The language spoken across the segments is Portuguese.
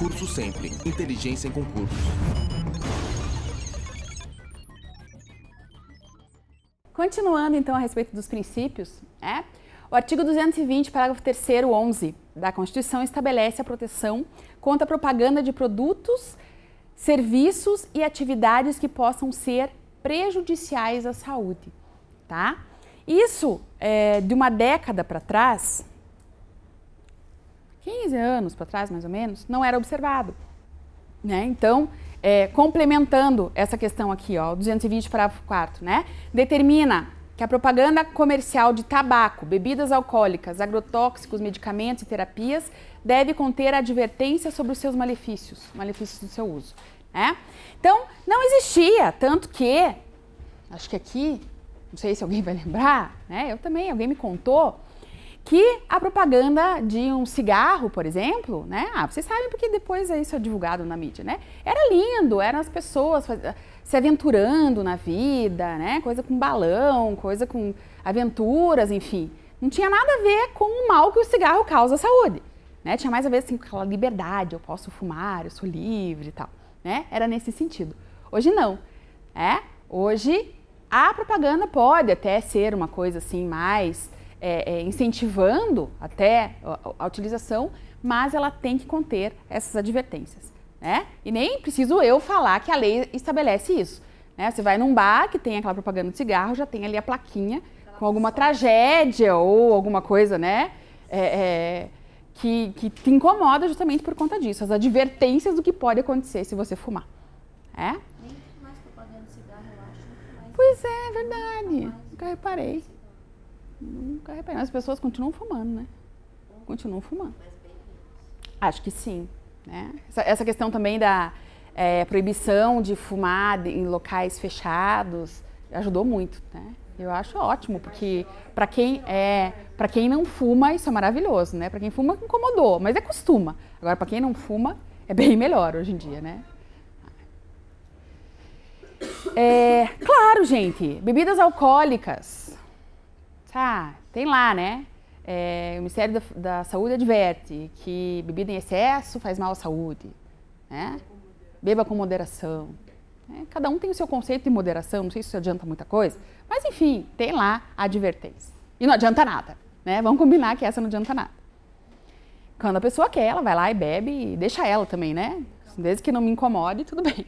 Curso Sempre. Inteligência em concursos. Continuando, então, a respeito dos princípios, o artigo 220, parágrafo 3º, 11 da Constituição estabelece a proteção contra a propaganda de produtos, serviços e atividades que possam ser prejudiciais à saúde, tá? Isso, de uma década para trás, 15 anos para trás, mais ou menos, não era observado, né? Então, complementando essa questão aqui, ó, 220, parágrafo 4º, né? Determina que a propaganda comercial de tabaco, bebidas alcoólicas, agrotóxicos, medicamentos e terapias deve conter advertência sobre os seus malefícios do seu uso, né? Então, não existia, tanto que, acho que aqui, não sei se alguém vai lembrar, né? Eu também, alguém me contou, que a propaganda de um cigarro, por exemplo, né? Vocês sabem porque depois isso é divulgado na mídia, né? Era lindo, eram as pessoas se aventurando na vida, né? Coisa com balão, coisa com aventuras, enfim. Não tinha nada a ver com o mal que o cigarro causa à saúde, né? Tinha mais a ver assim, com aquela liberdade, eu posso fumar, eu sou livre e tal, né? Era nesse sentido. Hoje não, Hoje a propaganda pode até ser uma coisa assim mais incentivando até a utilização, mas ela tem que conter essas advertências, né? E nem preciso eu falar que a lei estabelece isso, né? Você vai num bar que tem aquela propaganda de cigarro, já tem ali a plaquinha com alguma tragédia ou alguma coisa, né? Que te incomoda justamente por conta disso, as advertências do que pode acontecer se você fumar. Nem mais propaganda de cigarro, eu acho. Pois é, verdade. Nunca reparei. As pessoas continuam fumando, né? Continuam fumando. Acho que sim, né? Essa questão também da proibição de fumar em locais fechados ajudou muito, né? Eu acho ótimo, porque para quem não fuma, isso é maravilhoso, né? Para quem fuma, incomodou, mas costuma. Agora, para quem não fuma, é bem melhor hoje em dia, né? Claro, gente, bebidas alcoólicas. Tem lá, né? O Ministério da Saúde adverte que bebida em excesso faz mal à saúde, né? Beba com moderação. Cada um tem o seu conceito de moderação, não sei se isso adianta muita coisa, mas enfim, tem lá a advertência. E não adianta nada, né? Vamos combinar que essa não adianta nada. Quando a pessoa quer, ela vai lá e bebe e deixa ela também, né? Desde que não me incomode, tudo bem.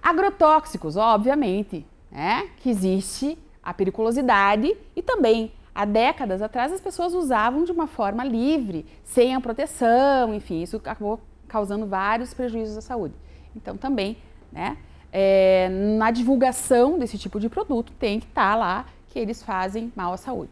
Agrotóxicos, obviamente, né? Que existe a periculosidade e também, há décadas atrás, as pessoas usavam de uma forma livre, sem a proteção, enfim, isso acabou causando vários prejuízos à saúde. Então, também, né, na divulgação desse tipo de produto, tem que estar lá que eles fazem mal à saúde.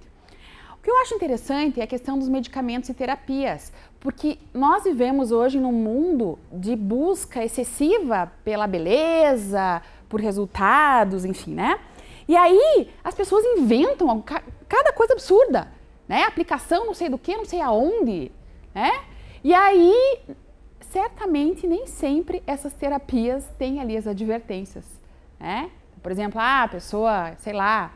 O que eu acho interessante é a questão dos medicamentos e terapias, porque nós vivemos hoje num mundo de busca excessiva pela beleza, por resultados, enfim, né? E aí, as pessoas inventam cada coisa absurda, né? Aplicação não sei do que, não sei aonde, né? E aí, certamente, nem sempre essas terapias têm ali as advertências, né? Por exemplo, a pessoa, sei lá,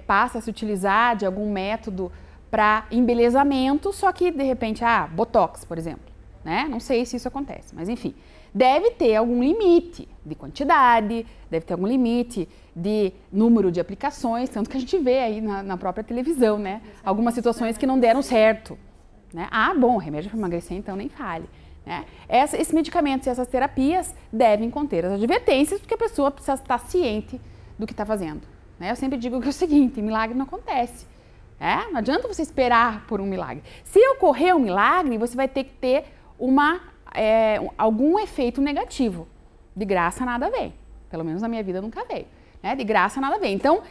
passa a se utilizar de algum método para embelezamento, só que, de repente, Botox, por exemplo, né? Não sei se isso acontece, mas enfim. Deve ter algum limite de quantidade, deve ter algum limite de número de aplicações, tanto que a gente vê aí na própria televisão, né? Algumas situações que não deram certo, né? Bom, remédio para emagrecer, então nem fale, né? Esses medicamentos e essas terapias devem conter as advertências, porque a pessoa precisa estar ciente do que está fazendo, né? Eu sempre digo que é o seguinte, milagre não acontece, não adianta você esperar por um milagre. Se ocorrer um milagre, você vai ter que ter algum efeito negativo. De graça nada vem. Pelo menos na minha vida nunca veio. Né? De graça nada vem. Então,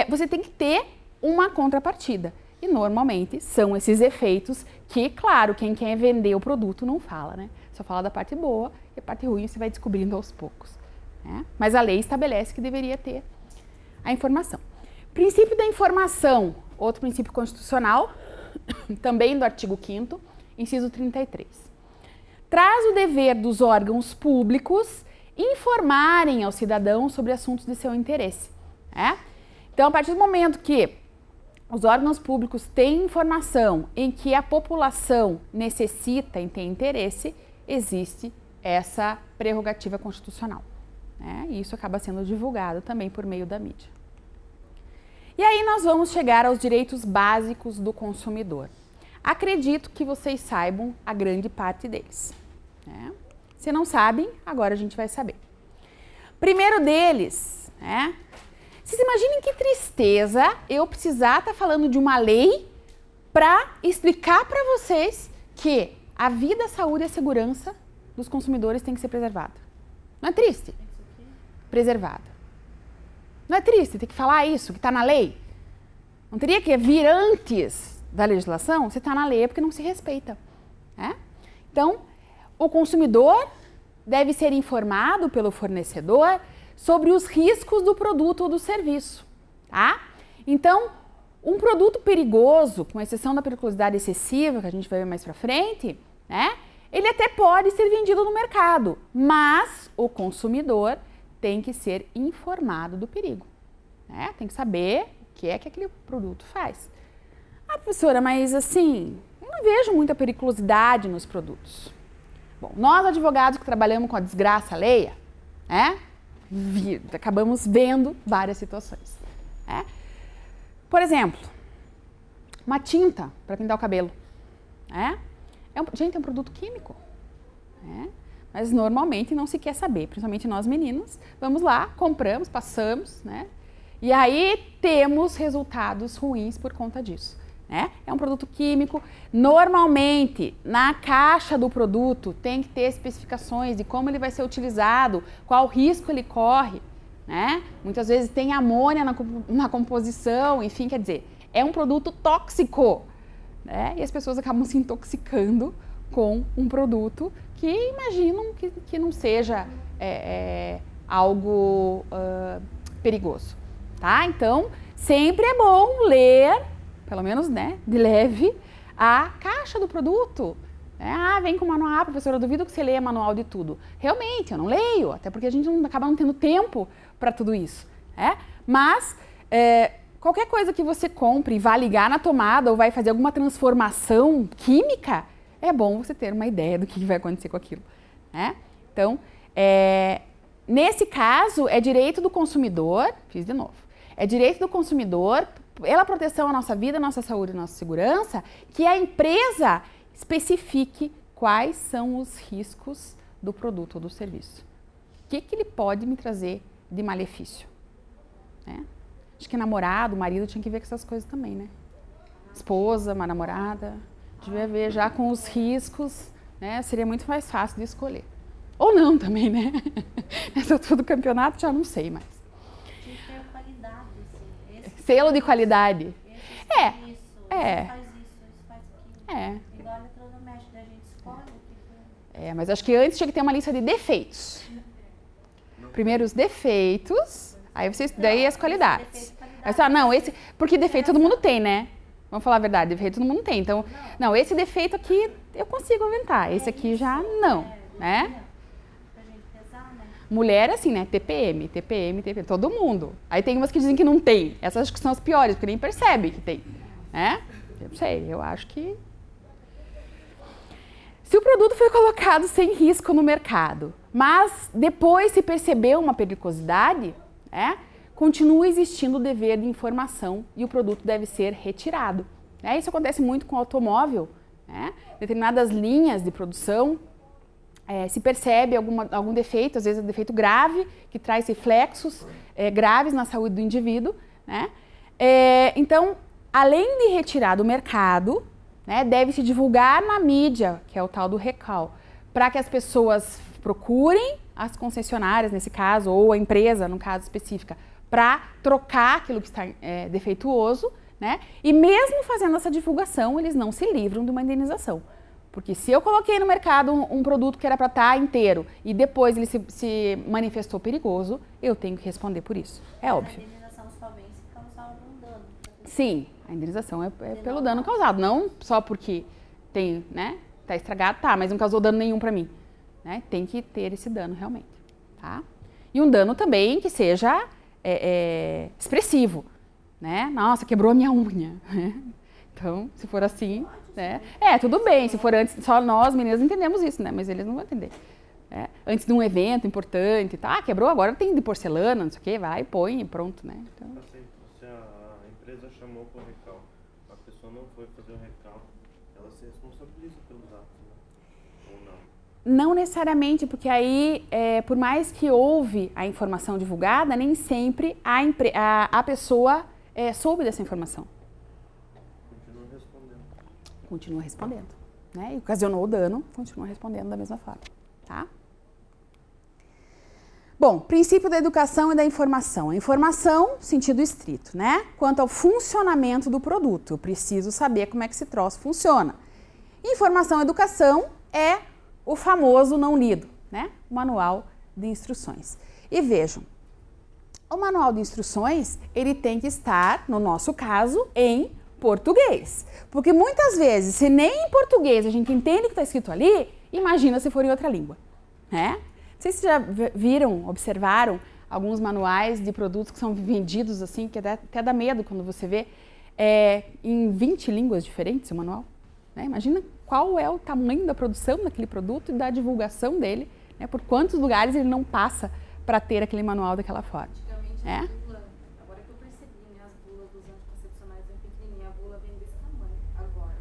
você tem que ter uma contrapartida. E normalmente são esses efeitos que, claro, quem quer vender o produto não fala, né? Só fala da parte boa e a parte ruim você vai descobrindo aos poucos. Né? Mas a lei estabelece que deveria ter a informação. Princípio da informação, outro princípio constitucional, também do artigo 5º, inciso 33. Traz o dever dos órgãos públicos informarem ao cidadão sobre assuntos de seu interesse. Então, a partir do momento que os órgãos públicos têm informação em que a população necessita e tem interesse, existe essa prerrogativa constitucional, né? E isso acaba sendo divulgado também por meio da mídia. E aí nós vamos chegar aos direitos básicos do consumidor. Acredito que vocês saibam a grande parte deles, né? Se não sabem, agora a gente vai saber. Primeiro deles, né? Vocês imaginem que tristeza eu precisar estar falando de uma lei para explicar para vocês que a vida, a saúde e a segurança dos consumidores tem que ser preservada. Não é triste? Preservada. Não é triste ter que falar isso, que está na lei? Não teria que vir antes da legislação? Se está na lei é porque não se respeita, né? Então, o consumidor deve ser informado pelo fornecedor sobre os riscos do produto ou do serviço, tá? Então, um produto perigoso, com exceção da periculosidade excessiva, que a gente vai ver mais pra frente, né? Ele até pode ser vendido no mercado, mas o consumidor tem que ser informado do perigo, né? Tem que saber o que é que aquele produto faz. Ah, professora, mas assim, eu não vejo muita periculosidade nos produtos. Bom, nós advogados que trabalhamos com a desgraça alheia, né? Acabamos vendo várias situações, né? Por exemplo, uma tinta para pintar o cabelo, né? Gente, é um produto químico, né? Mas normalmente não se quer saber, principalmente nós meninos. Vamos lá, compramos, passamos, né? E aí temos resultados ruins por conta disso, né? É um produto químico. Normalmente, na caixa do produto tem que ter especificações de como ele vai ser utilizado, qual risco ele corre, né? Muitas vezes tem amônia na composição, enfim, quer dizer, é um produto tóxico, né? E as pessoas acabam se intoxicando com um produto que imaginam que não seja algo perigoso, tá? Então, sempre é bom ler, pelo menos, né, de leve, a caixa do produto. Ah, vem com o manual, professora, eu duvido que você leia manual de tudo. Realmente, eu não leio, até porque a gente acaba não tendo tempo para tudo isso, né? Mas qualquer coisa que você compre e vá ligar na tomada ou vai fazer alguma transformação química, é bom você ter uma ideia do que vai acontecer com aquilo, né? Então, nesse caso, é direito do consumidor, fiz de novo, é direito do consumidor, pela proteção à nossa vida, à nossa saúde e à nossa segurança, que a empresa especifique quais são os riscos do produto ou do serviço. O que ele pode me trazer de malefício, né? Acho que namorado, marido tinha que ver com essas coisas também, né? Esposa, uma namorada, devia ver já com os riscos, né? Seria muito mais fácil de escolher. Ou não também, né? Nessa altura do campeonato já não sei mais. Tinha que ter qualidade, assim. Selo de qualidade. Isso faz isso, isso faz aquilo. Igual eletrodoméstico, a gente escolhe o que mas acho que antes tinha que ter uma lista de defeitos. Primeiro os defeitos, aí vocês daí as qualidades. Aí você fala, não, porque defeito todo mundo tem, né? Vamos falar a verdade, defeito todo mundo tem. Então, não, esse defeito aqui eu consigo inventar, esse aqui já não, né? pra gente pesar, né? Mulher, assim, né? TPM, todo mundo. Aí tem umas que dizem que não tem. Essas acho que são as piores, porque nem percebe que tem, né? Eu não sei, eu acho que... Se o produto foi colocado sem risco no mercado, mas depois se percebeu uma periculosidade, né, continua existindo o dever de informação e o produto deve ser retirado. Isso acontece muito com o automóvel, né? Determinadas linhas de produção, se percebe algum defeito, às vezes é defeito grave, que traz reflexos graves na saúde do indivíduo, né? Então, além de retirar do mercado, né, deve-se divulgar na mídia, que é o tal do recall, para que as pessoas procurem as concessionárias, nesse caso, ou a empresa, no caso específica, para trocar aquilo que está defeituoso, né? E mesmo fazendo essa divulgação, eles não se livram de uma indenização. Porque se eu coloquei no mercado um produto que era para estar inteiro e depois ele se manifestou perigoso, eu tenho que responder por isso. É óbvio. A indenização só vem se causar algum dano. Sim, a indenização é pelo dano causado, não só porque tem, né, tá estragado, mas não causou dano nenhum para mim, né? Tem que ter esse dano realmente, tá? E um dano também que seja expressivo, né? Nossa, quebrou a minha unha, né? Então, se for assim, Pode né? Tudo bem, se for antes, só nós meninas entendemos isso, né? Mas eles não vão entender. Antes de um evento importante, tá? Quebrou, agora tem de porcelana, não sei o que, vai, põe e pronto, né? Então... Se a empresa chamou para o recalque, a pessoa não foi fazer o recalque, ela se responsabiliza pelos atos, né? Ou não? Não necessariamente, porque aí, por mais que houve a informação divulgada, nem sempre a pessoa soube dessa informação. Continua respondendo. Continua respondendo, né? E ocasionou o dano, continua respondendo da mesma forma, tá? Bom, princípio da educação e da informação. A informação, sentido estrito, né? Quanto ao funcionamento do produto, eu preciso saber como é que esse troço funciona. Informação e educação é o famoso não lido, né? O manual de instruções. E vejam, o manual de instruções, ele tem que estar, no nosso caso, em português. Porque muitas vezes, se nem em português a gente entende o que está escrito ali, imagina se for em outra língua, né? Não sei se vocês já viram, observaram alguns manuais de produtos que são vendidos assim, que até dá medo quando você vê, em 20 línguas diferentes o manual. Né? Imagina qual é o tamanho da produção daquele produto e da divulgação dele, né? Por quantos lugares ele não passa para ter aquele manual daquela forma. Antigamente a bula, agora que eu percebi, né, as bulas dos anticoncepcionais bem pequenininha, a bula vem desse tamanho agora.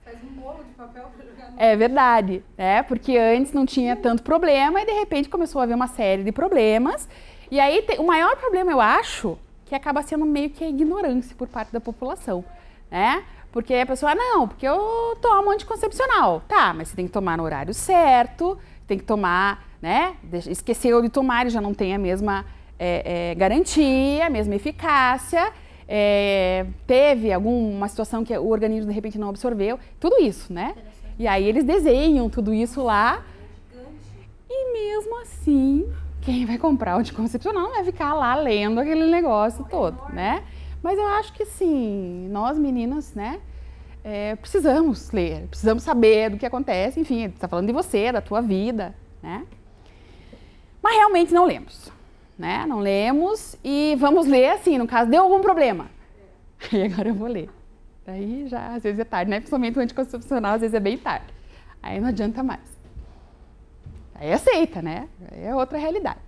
Faz um bolo de papel para jogar no... É verdade, né? Porque antes não tinha tanto problema e de repente começou a haver uma série de problemas. E aí o maior problema, eu acho, que acaba sendo meio que a ignorância por parte da população, né? Porque a pessoa, não, porque eu tomo anticoncepcional. Tá, mas você tem que tomar no horário certo, tem que tomar, né? Esqueceu de tomar e já não tem a mesma garantia, a mesma eficácia. Teve alguma situação que o organismo de repente não absorveu, tudo isso, né? E aí eles desenham tudo isso lá e mesmo assim, quem vai comprar o anticoncepcional vai ficar lá lendo aquele negócio todo, né? Mas eu acho que sim, nós meninas, né, precisamos ler, precisamos saber do que acontece, enfim, está falando de você, da tua vida, né? Mas realmente não lemos. Né? Não lemos e vamos ler assim, no caso, deu algum problema. Aí agora eu vou ler. Daí já, às vezes é tarde, né? Principalmente o anticoncepcional, às vezes é bem tarde. Aí não adianta mais. Aí aceita, né? Aí é outra realidade.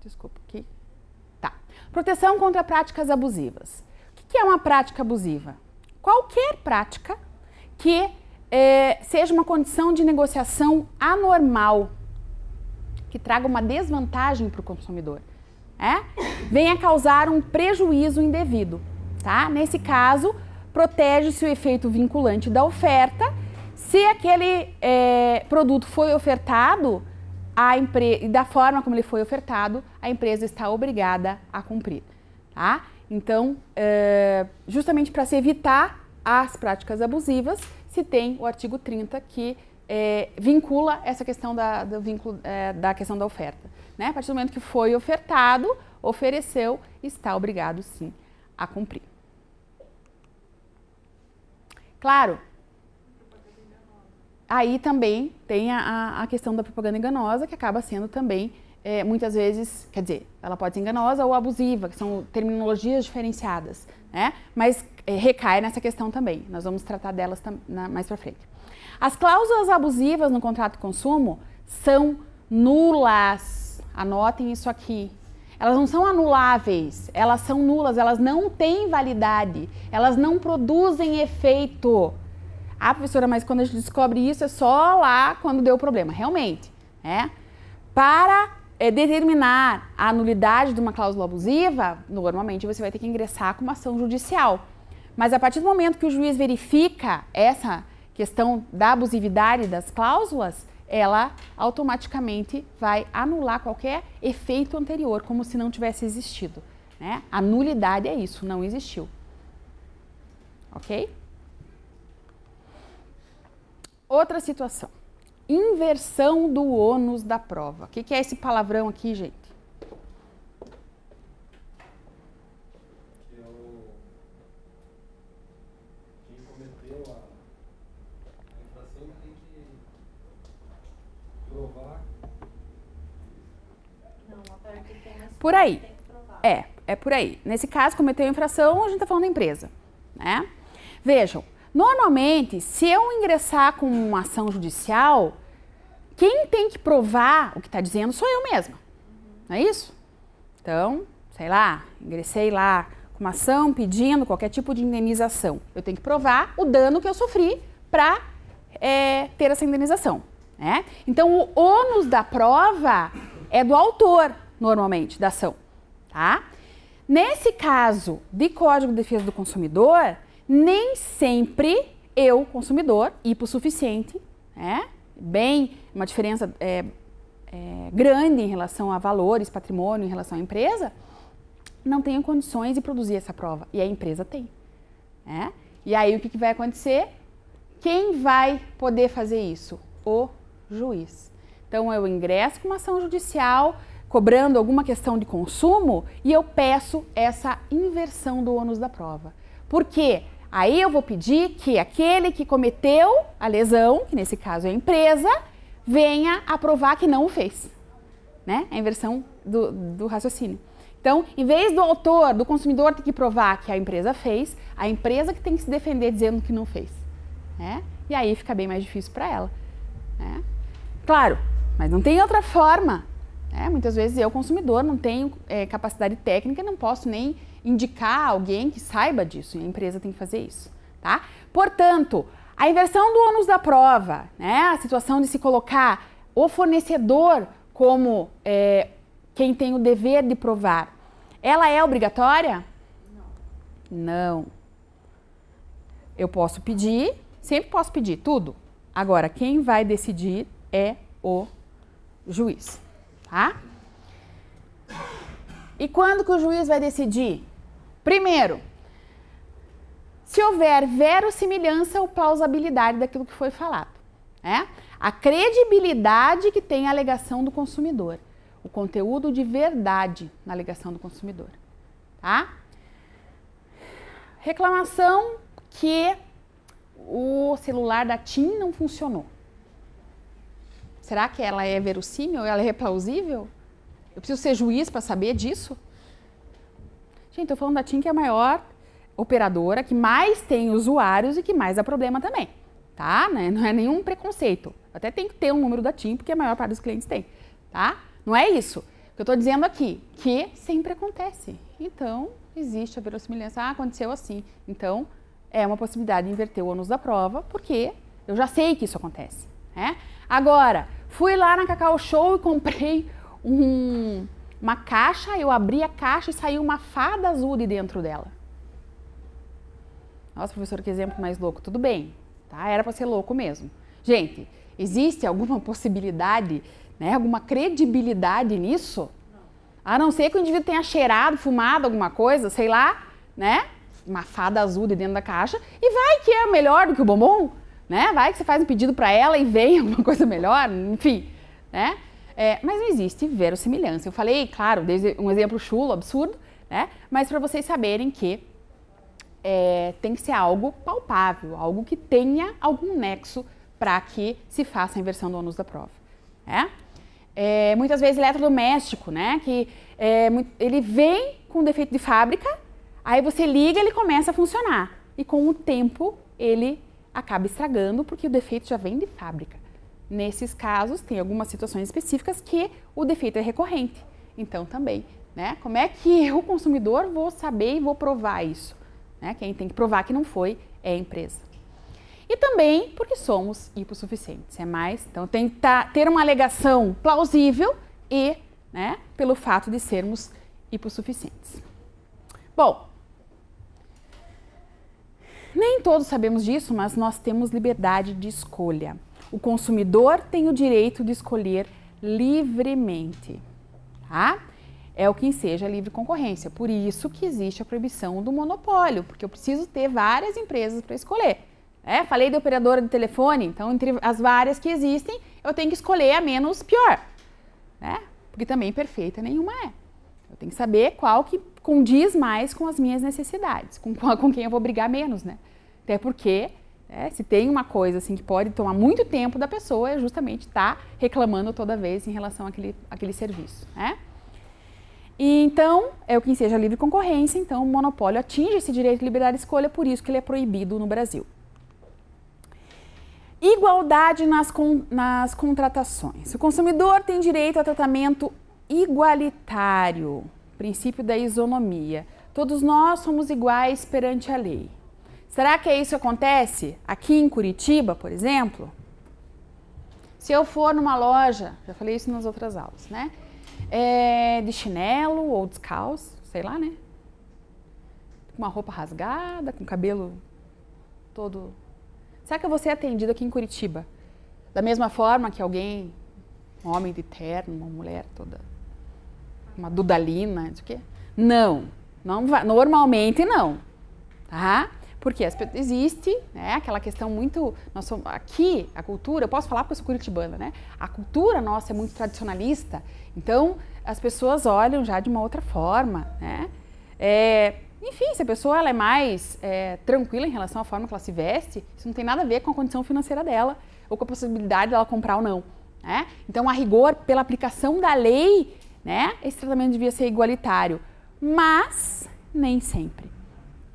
Desculpa, aqui. Tá. Proteção contra práticas abusivas. O que é uma prática abusiva? Qualquer prática que seja uma condição de negociação anormal, que traga uma desvantagem para o consumidor, venha causar um prejuízo indevido, tá? Nesse caso, protege-se o efeito vinculante da oferta. Se aquele produto foi ofertado, da forma como ele foi ofertado, a empresa está obrigada a cumprir, tá? Então, justamente para se evitar as práticas abusivas, se tem o artigo 30 que vincula essa questão da questão da oferta. Né? A partir do momento que foi ofertado, ofereceu, está obrigado sim a cumprir. Claro, aí também tem a questão da propaganda enganosa, que acaba sendo também, muitas vezes, quer dizer, ela pode ser enganosa ou abusiva, que são terminologias diferenciadas, né? Mas recai nessa questão também. Nós vamos tratar delas mais para frente. As cláusulas abusivas no contrato de consumo são nulas. Anotem isso aqui. Elas não são anuláveis, elas são nulas, elas não têm validade, elas não produzem efeito. Ah, professora, mas quando a gente descobre isso é só lá quando deu o problema. Realmente, né? Para determinar a nulidade de uma cláusula abusiva, normalmente você vai ter que ingressar com uma ação judicial. Mas a partir do momento que o juiz verifica essa questão da abusividade das cláusulas, ela automaticamente vai anular qualquer efeito anterior, como se não tivesse existido, né? A nulidade é isso, não existiu. Ok? Outra situação. Inversão do ônus da prova. O que é esse palavrão aqui, gente? Quem cometeu a infração tem que provar. Não, a parte que tem mais Por aí. tem que provar. é por aí. Nesse caso, cometeu infração, a gente está falando da empresa, né? Vejam, normalmente, se eu ingressar com uma ação judicial, quem tem que provar o que está dizendo sou eu mesma, não é isso? Então, sei lá, ingressei lá com uma ação pedindo qualquer tipo de indenização. Eu tenho que provar o dano que eu sofri para ter essa indenização, né? Então, o ônus da prova é do autor, normalmente, da ação, tá? Nesse caso de Código de Defesa do Consumidor, nem sempre eu, consumidor, hipossuficiente, né? Bem, uma diferença grande em relação a valores, patrimônio, em relação à empresa, não tenho condições de produzir essa prova. E a empresa tem, né? E aí o que vai acontecer? Quem vai poder fazer isso? O juiz. Então eu ingresso com uma ação judicial, cobrando alguma questão de consumo, e eu peço essa inversão do ônus da prova. Por quê? Aí eu vou pedir que aquele que cometeu a lesão, que nesse caso é a empresa, venha a provar que não o fez, né? A inversão do raciocínio. Então, em vez do autor, do consumidor ter que provar que a empresa fez, a empresa que tem que se defender dizendo que não fez, né? E aí fica bem mais difícil para ela, né? Claro, mas não tem outra forma, né? Muitas vezes eu, consumidor, não tenho capacidade técnica, não posso nem indicar alguém que saiba disso, e a empresa tem que fazer isso, tá? Portanto, a inversão do ônus da prova, né? A situação de se colocar o fornecedor como quem tem o dever de provar, ela é obrigatória? Não. Eu posso pedir, sempre posso pedir, tudo. Agora, quem vai decidir é o juiz, tá? E quando que o juiz vai decidir? Primeiro, se houver verossimilhança ou plausibilidade daquilo que foi falado, né? A credibilidade que tem a alegação do consumidor, o conteúdo de verdade na alegação do consumidor, tá? Reclamação que o celular da TIM não funcionou. Será que ela é verossímil? Ela é plausível? Eu preciso ser juiz para saber disso? Gente, estou falando da TIM, que é a maior operadora, que mais tem usuários e que mais dá problema também, tá? Não é nenhum preconceito. Até tem que ter um número da TIM, porque a maior parte dos clientes tem, tá? Não é isso. O que eu estou dizendo aqui, que sempre acontece. Então, existe a verossimilhança. Ah, aconteceu assim. Então, é uma possibilidade de inverter o ônus da prova, porque eu já sei que isso acontece, né? Agora, fui lá na Cacau Show e comprei uma caixa, eu abri a caixa e saiu uma fada azul de dentro dela. Nossa, professor, que exemplo mais louco. Tudo bem, tá? Era para ser louco mesmo. Gente, existe alguma possibilidade, né, alguma credibilidade nisso? A não ser que o indivíduo tenha cheirado, fumado alguma coisa, sei lá, né? Uma fada azul de dentro da caixa, e vai que é melhor do que o bombom, né? Vai que você faz um pedido para ela e vem alguma coisa melhor, enfim, né? Mas não existe verossimilhança. Eu falei, claro, desde um exemplo chulo, absurdo, né? Mas para vocês saberem que tem que ser algo palpável, algo que tenha algum nexo para que se faça a inversão do ônus da prova, né? Muitas vezes eletrodoméstico, né? Que ele vem com defeito de fábrica, aí você liga, ele começa a funcionar. E com o tempo, ele acaba estragando, porque o defeito já vem de fábrica. Nesses casos, tem algumas situações específicas que o defeito é recorrente. Então, também, né? Como é que eu, consumidor, vou saber e vou provar isso? Né? Quem tem que provar que não foi é a empresa. E também porque somos hipossuficientes. Então, tem que ter uma alegação plausível e, né, pelo fato de sermos hipossuficientes. Bom, nem todos sabemos disso, mas nós temos liberdade de escolha. O consumidor tem o direito de escolher livremente, tá? É o que enseja a livre concorrência. Por isso que existe a proibição do monopólio, porque eu preciso ter várias empresas para escolher. Falei de operadora de telefone, então entre as várias que existem, eu tenho que escolher a menos pior, né? Porque também perfeita nenhuma é. Eu tenho que saber qual que condiz mais com as minhas necessidades, com quem eu vou brigar menos, né? Até porque, se tem uma coisa assim que pode tomar muito tempo da pessoa, é justamente estar reclamando toda vez em relação àquele serviço, né? E então, é o que enseja a livre concorrência, então o monopólio atinge esse direito de liberdade de escolha, por isso que ele é proibido no Brasil. Igualdade nas contratações. O consumidor tem direito a tratamento igualitário, princípio da isonomia. Todos nós somos iguais perante a lei. Será que isso acontece aqui em Curitiba, por exemplo? Se eu for numa loja, já falei isso nas outras aulas, né? De chinelo ou descalço, sei lá, né? Com uma roupa rasgada, com o cabelo todo... Será que eu vou ser atendido aqui em Curitiba da mesma forma que alguém, um homem de terno, uma mulher toda, uma dudalina, não sei o quê? Não, normalmente não, tá? Porque existe, né, aquela questão muito... Aqui, a cultura, eu posso falar porque eu sou curitibana, né? A cultura nossa é muito tradicionalista, então as pessoas olham já de uma outra forma, né? Enfim, se a pessoa ela é mais tranquila em relação à forma que ela se veste, isso não tem nada a ver com a condição financeira dela, ou com a possibilidade dela comprar ou não, né? Então, a rigor, pela aplicação da lei, né, esse tratamento devia ser igualitário, mas nem sempre,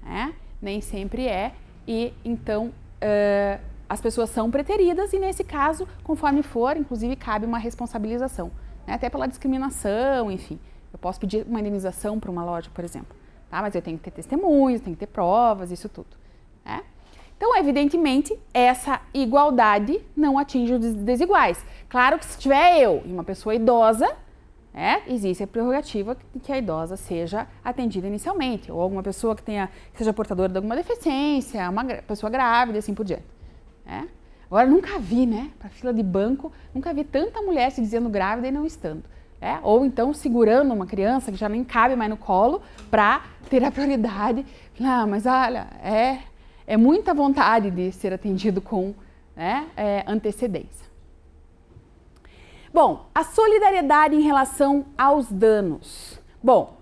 né? Nem sempre é, e então as pessoas são preteridas e nesse caso, conforme for, inclusive cabe uma responsabilização, né? Até pela discriminação, enfim. Eu posso pedir uma indenização para uma loja, por exemplo, tá? Mas eu tenho que ter testemunhos, tenho que ter provas, isso tudo, né? Então, evidentemente, essa igualdade não atinge os desiguais. Claro que se tiver eu e uma pessoa idosa, existe a prerrogativa que a idosa seja atendida inicialmente, ou alguma pessoa que seja portadora de alguma deficiência, uma pessoa grávida e assim por diante. Agora, nunca vi, né, para fila de banco, nunca vi tanta mulher se dizendo grávida e não estando. Ou então segurando uma criança que já nem cabe mais no colo para ter a prioridade. Não, mas olha, é muita vontade de ser atendido com antecedência. Bom, a solidariedade em relação aos danos. Bom,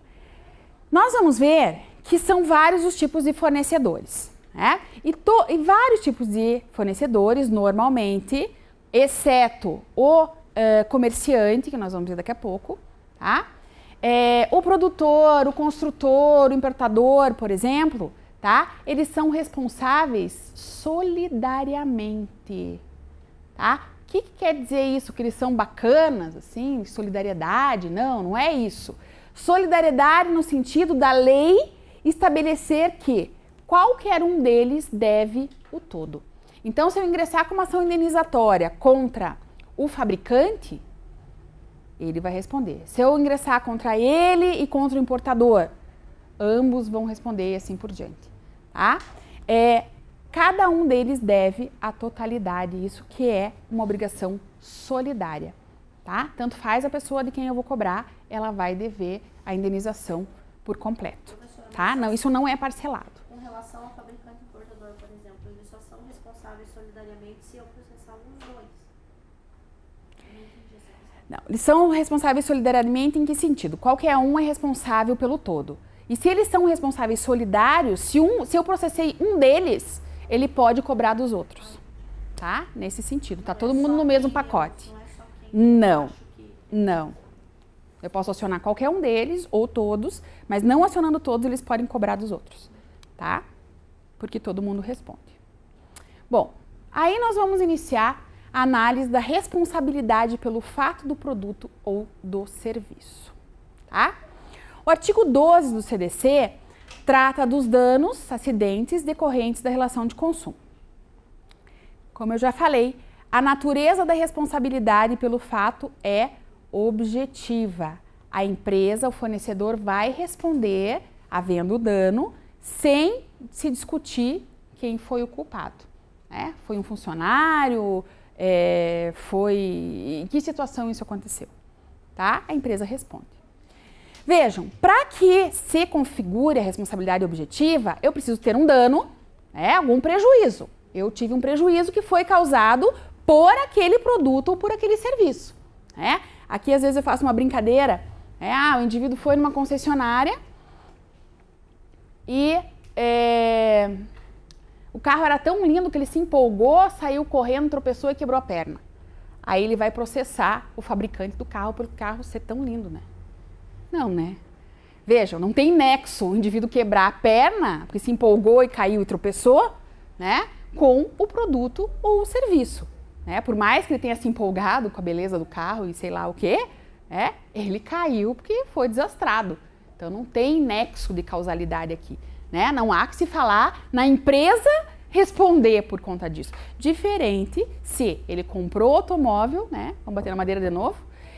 nós vamos ver que são vários os tipos de fornecedores, né? E vários tipos de fornecedores, normalmente, exceto o comerciante, que nós vamos ver daqui a pouco, tá? O produtor, o construtor, o importador, por exemplo, tá? Eles são responsáveis solidariamente, tá? O que quer dizer isso? Que eles são bacanas, assim, solidariedade? Não, não é isso. Solidariedade no sentido da lei estabelecer que qualquer um deles deve o todo. Então, se eu ingressar com uma ação indenizatória contra o fabricante, ele vai responder. Se eu ingressar contra ele e contra o importador, ambos vão responder e assim por diante, tá? Cada um deles deve a totalidade, isso que é uma obrigação solidária, tá? Tanto faz a pessoa de quem eu vou cobrar, ela vai dever a indenização por completo, tá? Não, isso não é parcelado. Com relação ao fabricante e importador, por exemplo, eles só são responsáveis solidariamente se eu processar os dois. Não, eles são responsáveis solidariamente em que sentido? Qualquer um é responsável pelo todo. E se eles são responsáveis solidários, se eu processei um deles, ele pode cobrar dos outros, tá? Nesse sentido, tá todo mundo no mesmo pacote. Não, não. Eu posso acionar qualquer um deles ou todos, mas não acionando todos, eles podem cobrar dos outros, tá? Porque todo mundo responde. Bom, aí nós vamos iniciar a análise da responsabilidade pelo fato do produto ou do serviço, tá? O artigo 12 do CDC trata dos danos, acidentes decorrentes da relação de consumo. Como eu já falei, a natureza da responsabilidade pelo fato é objetiva. A empresa, o fornecedor, vai responder, havendo dano, sem se discutir quem foi o culpado, né? Foi um funcionário? Em que situação isso aconteceu? Tá? A empresa responde. Vejam, para que se configure a responsabilidade objetiva, eu preciso ter um dano, algum prejuízo. Eu tive um prejuízo que foi causado por aquele produto ou por aquele serviço. Aqui, às vezes, eu faço uma brincadeira. O indivíduo foi numa concessionária e o carro era tão lindo que ele se empolgou, saiu correndo, tropeçou e quebrou a perna. Aí ele vai processar o fabricante do carro por o carro ser tão lindo, né? Não, né? Vejam, não tem nexo o indivíduo quebrar a perna, porque se empolgou e caiu e tropeçou, né, com o produto ou o serviço. Né? Por mais que ele tenha se empolgado com a beleza do carro e sei lá o quê, ele caiu porque foi desastrado. Então não tem nexo de causalidade aqui. Né? Não há que se falar na empresa responder por conta disso. Diferente se ele comprou o automóvel, né? Vamos bater na madeira de novo,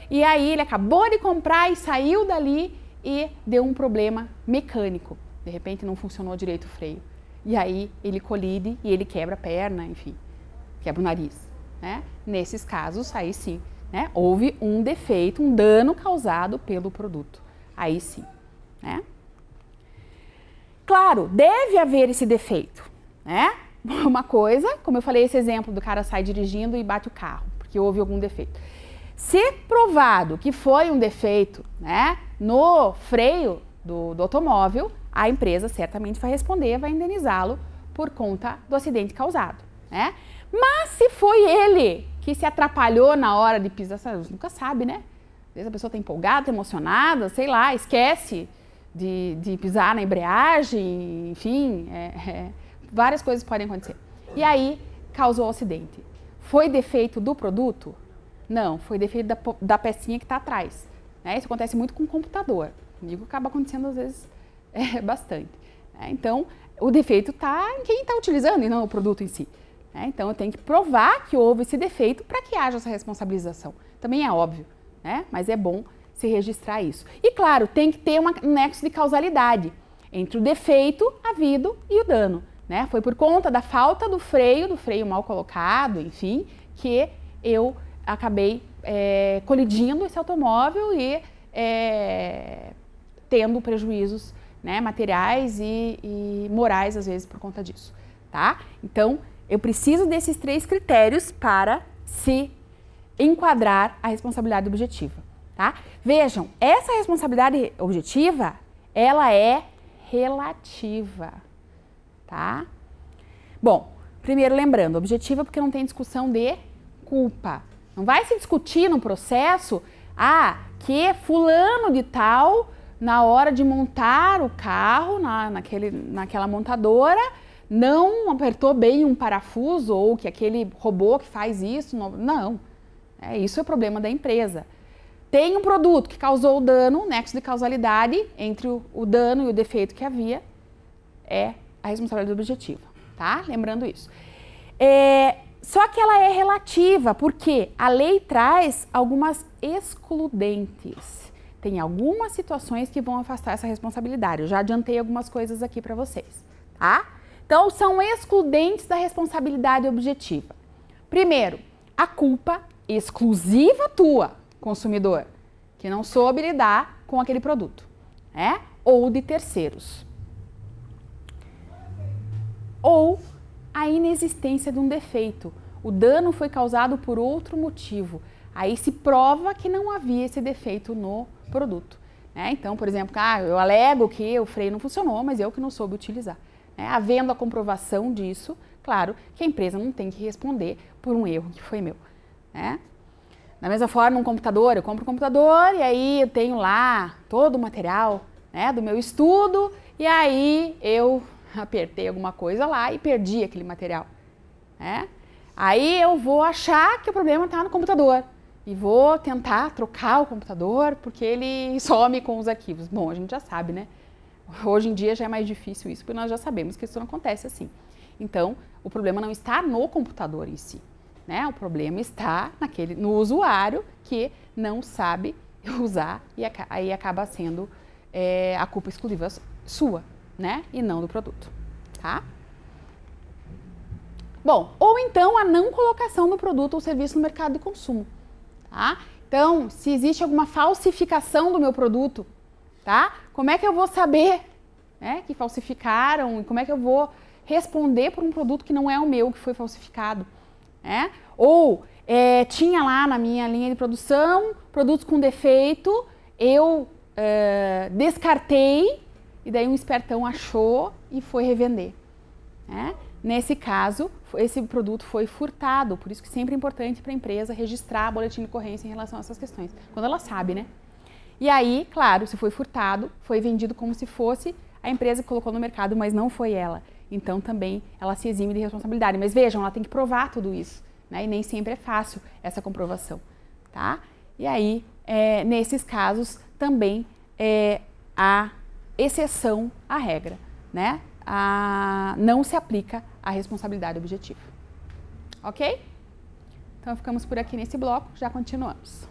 e aí ele acabou de comprar e saiu dali e deu um problema mecânico. De repente não funcionou direito o freio. E aí ele colide e ele quebra a perna, enfim, quebra o nariz. Né? Nesses casos, aí sim, né? Houve um defeito, um dano causado pelo produto. Aí sim. Né? Claro, deve haver esse defeito. Né? Uma coisa, como eu falei, esse exemplo do cara sai dirigindo e bate o carro, porque houve algum defeito. Se provado que foi um defeito, né, no freio do automóvel, a empresa certamente vai responder, vai indenizá-lo por conta do acidente causado. Né? Mas se foi ele que se atrapalhou na hora de pisar, você nunca sabe, né? Às vezes a pessoa está empolgada, está emocionada, sei lá, esquece de pisar na embreagem, enfim, várias coisas podem acontecer. E aí causou o acidente. Foi defeito do produto? Não, foi defeito da pecinha que está atrás. Né? Isso acontece muito com o computador. Comigo acaba acontecendo às vezes bastante. Né? Então, o defeito está em quem está utilizando e não no produto em si. Né? Então, eu tenho que provar que houve esse defeito para que haja essa responsabilização. Também é óbvio, né? Mas é bom se registrar isso. E claro, tem que ter um nexo de causalidade entre o defeito havido e o dano. Né? Foi por conta da falta do freio mal colocado, enfim, que eu acabei colidindo esse automóvel e tendo prejuízos, né, materiais e morais, às vezes, por conta disso. Tá? Então, eu preciso desses 3 critérios para se enquadrar a responsabilidade objetiva. Tá? Vejam, essa responsabilidade objetiva, ela é relativa. Tá? Bom, primeiro lembrando, objetiva porque não tem discussão de culpa. Não vai se discutir no processo que fulano de tal, na hora de montar o carro naquela montadora, não apertou bem um parafuso ou que aquele robô que faz isso, não. Isso é o problema da empresa. Tem um produto que causou o dano, nexo de causalidade entre o dano e o defeito que havia, é a responsabilidade objetiva, tá? Lembrando isso. Só que ela é relativa, porque a lei traz algumas excludentes. Tem algumas situações que vão afastar essa responsabilidade. Eu já adiantei algumas coisas aqui para vocês, tá? Então, são excludentes da responsabilidade objetiva. Primeiro, a culpa exclusiva tua, consumidor, que não soube lidar com aquele produto, né? Ou de terceiros. Ou a inexistência de um defeito. O dano foi causado por outro motivo. Aí se prova que não havia esse defeito no produto. Né? Então, por exemplo, eu alego que o freio não funcionou, mas eu que não soube utilizar. Né? Havendo a comprovação disso, claro que a empresa não tem que responder por um erro que foi meu. Né? Da mesma forma, um computador, eu compro um computador e aí eu tenho lá todo o material, né, do meu estudo e aí eu apertei alguma coisa lá e perdi aquele material. Né? Aí eu vou achar que o problema está no computador e vou tentar trocar o computador porque ele some com os arquivos. Bom, a gente já sabe, né? Hoje em dia já é mais difícil isso, porque nós já sabemos que isso não acontece assim. Então, o problema não está no computador em si, né? O problema está no usuário que não sabe usar e aí acaba sendo a culpa exclusiva sua, né? E não do produto, tá? Bom, ou então a não colocação do produto ou serviço no mercado de consumo, tá? Então, se existe alguma falsificação do meu produto, tá? Como é que eu vou saber, né, que falsificaram e como é que eu vou responder por um produto que não é o meu, que foi falsificado, né? Ou tinha lá na minha linha de produção produtos com defeito, eu descartei e daí um espertão achou e foi revender, né? Nesse caso, esse produto foi furtado, por isso que sempre é importante para a empresa registrar boletim de ocorrência em relação a essas questões, quando ela sabe, né? E aí, claro, se foi furtado, foi vendido como se fosse a empresa que colocou no mercado, mas não foi ela. Então, também, ela se exime de responsabilidade. Mas vejam, ela tem que provar tudo isso, né? E nem sempre é fácil essa comprovação, tá? E aí, nesses casos, também a exceção à regra, né? Não se aplica a responsabilidade objetiva. Ok? Então, ficamos por aqui nesse bloco, já continuamos.